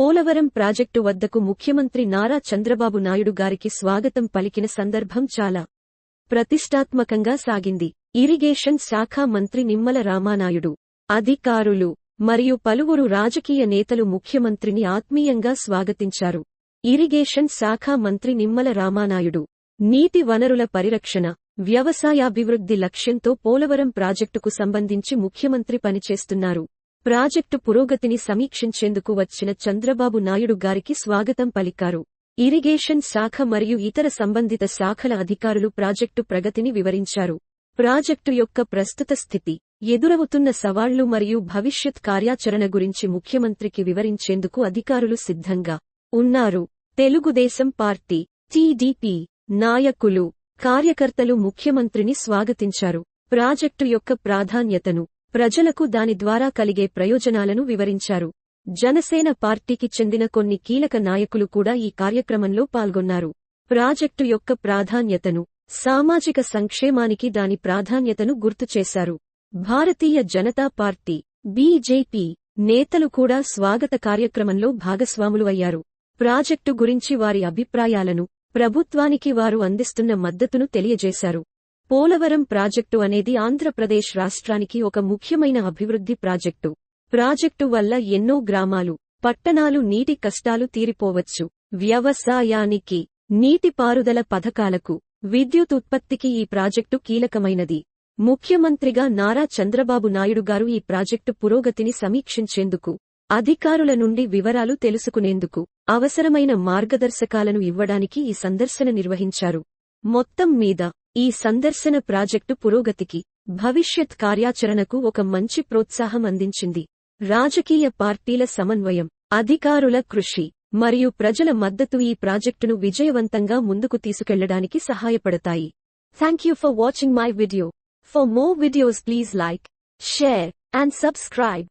Polavaram project వద్దకు ముఖ్యమంత్రి నారా చంద్రబాబు నాయుడు గారికి స్వాగతం పలికిన సందర్భం చాలా ప్రతిష్టాత్మకంగా సాగింది. ఇరిగేషన్ శాఖ మంత్రి నిమ్మల రామానాయుడు, అధికారులు మరియు పలువురు రాజకీయ నేతలు ముఖ్యమంత్రిని ఆత్మీయంగా స్వాగతించారు. ఇరిగేషన్ శాఖ మంత్రి నిమ్మల రామానాయుడు, నీటి వనరుల పరిరక్షణ, వ్యవసాయాభివృద్ధి లక్ష్యంతో పోలవరం ప్రాజెక్టుకు సంబంధించి ముఖ్యమంత్రి పనిచేస్తున్నారు. ప్రాజెక్టు పురోగతిని సమీక్షించేందుకు వచ్చిన చంద్రబాబు నాయుడు గారికి స్వాగతం పలికారు. ఇరిగేషన్ శాఖ మరియు ఇతర సంబంధిత శాఖల అధికారులు ప్రాజెక్టు ప్రగతిని వివరించారు. ప్రాజెక్టు యొక్క ప్రస్తుత స్థితి, ఎదురవుతున్న సవాళ్లు మరియు భవిష్యత్ కార్యాచరణ గురించి ముఖ్యమంత్రికి వివరించేందుకు అధికారులు సిద్ధంగా ఉన్నారు. తెలుగుదేశం పార్టీ, టీడీపీ నాయకులు, కార్యకర్తలు ముఖ్యమంత్రిని స్వాగతించారు. ప్రాజెక్టు యొక్క ప్రాధాన్యతను, ప్రజలకు దాని ద్వారా కలిగే ప్రయోజనాలను వివరించారు. జనసేన పార్టీకి చెందిన కొన్ని కీలక నాయకులు కూడా ఈ కార్యక్రమంలో పాల్గొన్నారు. ప్రాజెక్టు యొక్క ప్రాధాన్యతను, సామాజిక సంక్షేమానికి దాని ప్రాధాన్యతను గుర్తుచేశారు. భారతీయ జనతా పార్టీ, బీజేపీ నేతలు కూడా స్వాగత కార్యక్రమంలో భాగస్వాములు అయ్యారు. ప్రాజెక్టు గురించి వారి అభిప్రాయాలను, ప్రభుత్వానికి వారు అందిస్తున్న మద్దతును తెలియజేశారు. పోలవరం ప్రాజెక్టు అనేది ఆంధ్రప్రదేశ్ రాష్ట్రానికి ఒక ముఖ్యమైన అభివృద్ధి ప్రాజెక్టు. ప్రాజెక్టు వల్ల ఎన్నో గ్రామాలు, పట్టణాలు నీటి కష్టాలు తీరిపోవచ్చు. వ్యవసాయానికి, నీటిపారుదల పథకాలకు, విద్యుత్ ఉత్పత్తికి ఈ ప్రాజెక్టు కీలకమైనది. ముఖ్యమంత్రిగా నారా చంద్రబాబు నాయుడు గారు ఈ ప్రాజెక్టు పురోగతిని సమీక్షించేందుకు, అధికారుల నుండి వివరాలు తెలుసుకునేందుకు, అవసరమైన మార్గదర్శకాలను ఇవ్వడానికి ఈ సందర్శన నిర్వహించారు. మొత్తం మీద ఈ సందర్శన ప్రాజెక్టు పురోగతికి, భవిష్యత్ కార్యాచరణకు ఒక మంచి ప్రోత్సాహం అందించింది. రాజకీయ పార్టీల సమన్వయం, అధికారుల కృషి మరియు ప్రజల మద్దతు ఈ ప్రాజెక్టును విజయవంతంగా ముందుకు తీసుకెళ్లడానికి సహాయపడతాయి. Thank you for watching my video. For more videos please like, share and subscribe.